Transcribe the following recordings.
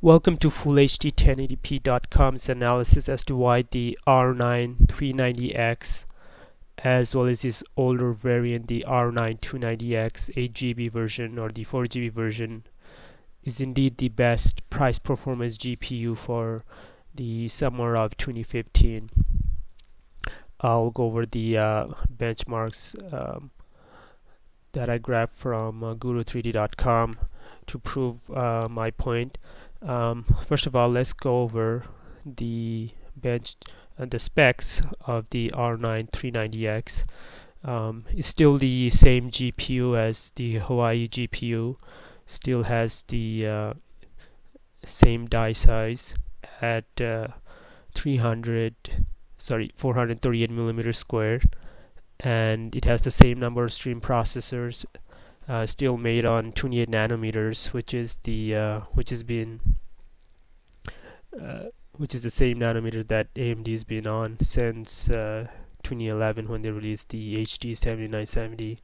Welcome to FullHD1080p.com's analysis as to why the R9 390X as well as its older variant the R9 290X 8GB version or the 4GB version is indeed the best price performance GPU for the summer of 2015. I'll go over the benchmarks that I grabbed from guru3d.com to prove my point. First of all, let's go over the the specs of the R9 390X. It's still the same GPU as the Hawaii GPU. Still has the same die size at 438 millimeters squared, and it has the same number of stream processors. Still made on 28 nanometers, which is the which is the same nanometer that AMD has been on since 2011 when they released the HD 7970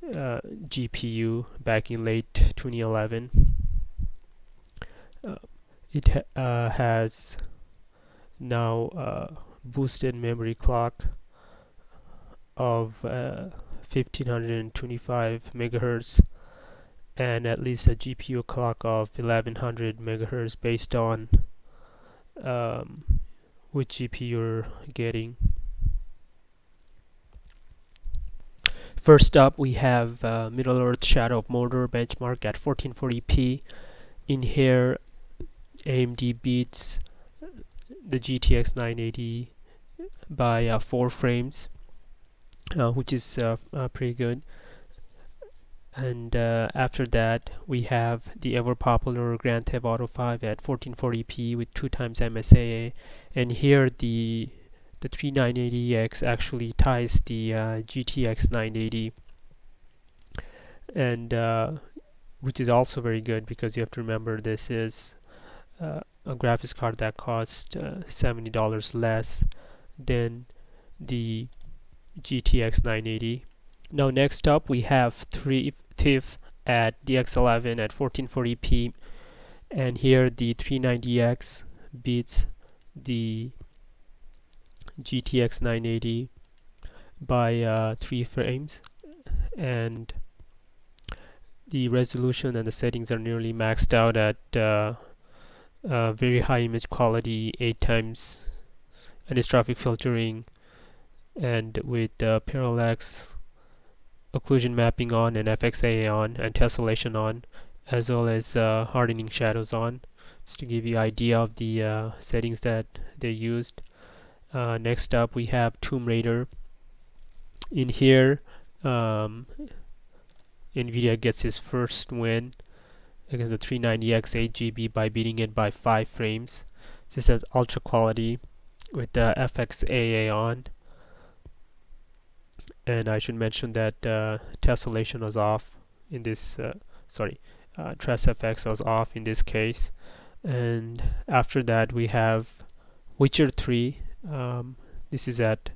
GPU back in late 2011. It has now boosted memory clock of 1525 megahertz and at least a GPU clock of 1100 megahertz based on which GPU you're getting. First up, we have Middle Earth Shadow of Mordor benchmark at 1440p. In here, AMD beats the GTX 980 by 4 frames, which is pretty good. And after that, we have the ever popular Grand Theft Auto 5 at 1440p with 2 times MSAA, and here the 3980X actually ties the GTX 980, and which is also very good because you have to remember this is a graphics card that costs $70 less than the GTX 980. Now next up we have TIFF at DX11 at 1440p, and here the 390X beats the GTX 980 by 3 frames, and the resolution and the settings are nearly maxed out at very high image quality, 8 times anisotropic filtering, and with parallax occlusion mapping on and FXAA on and tessellation on, as well as hardening shadows on, just to give you idea of the settings that they used. Next up we have Tomb Raider. In here NVIDIA gets his first win against the 390X 8GB by beating it by 5 frames. This is ultra quality with the FXAA on, and I should mention that tessellation was off in this TressFX was off in this case. And after that we have Witcher 3. This is at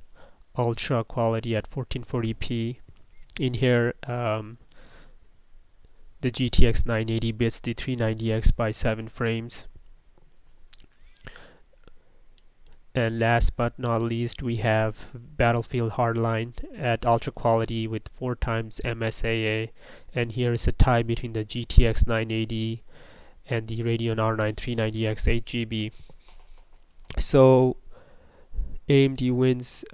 ultra quality at 1440p. In here the GTX 980 beats the 390X by 7 frames. And last but not least, we have Battlefield Hardline at ultra quality with 4 times MSAA, and here is a tie between the GTX 980 and the Radeon R9 390X 8GB. So AMD wins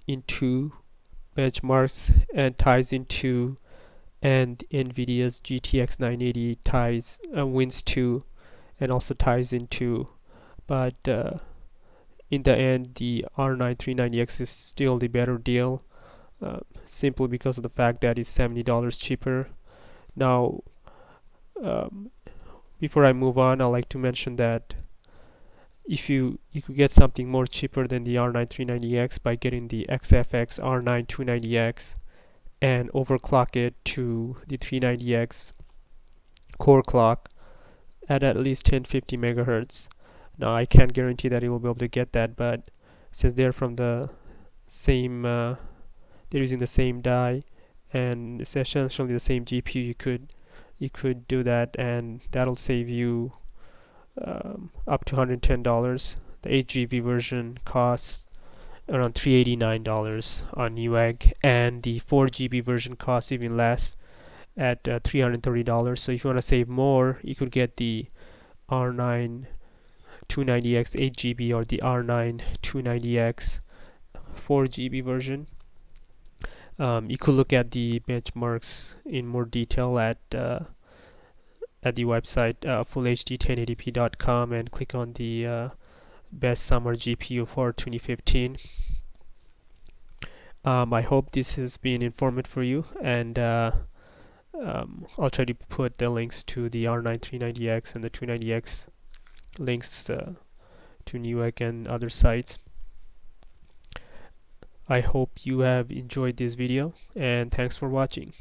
in 2 benchmarks and ties in 2, and NVIDIA's GTX 980 wins 2 and also ties in 2, but in the end the R9 390X is still the better deal, simply because of the fact that it's $70 cheaper. Now before I move on, I'd like to mention that if you could get something more cheaper than the R9 390X by getting the XFX R9 290X and overclock it to the 390X core clock at least 1050 megahertz. Now I can't guarantee that you will be able to get that, but since they're from the same they're using the same die and it's essentially the same GPU, you could do that, and that'll save you up to $110. The 8 GB version costs around $389 on Newegg, and the 4 GB version costs even less at $330. So if you want to save more, you could get the R9 290X 8 GB or the R9 290X 4 GB version. You could look at the benchmarks in more detail at the website fullhd1080p.com and click on the best summer GPU for 2015. I hope this has been informative for you, and I'll try to put the links to the R9 390X and the 290X links to Newegg and other sites. I hope you have enjoyed this video, and thanks for watching.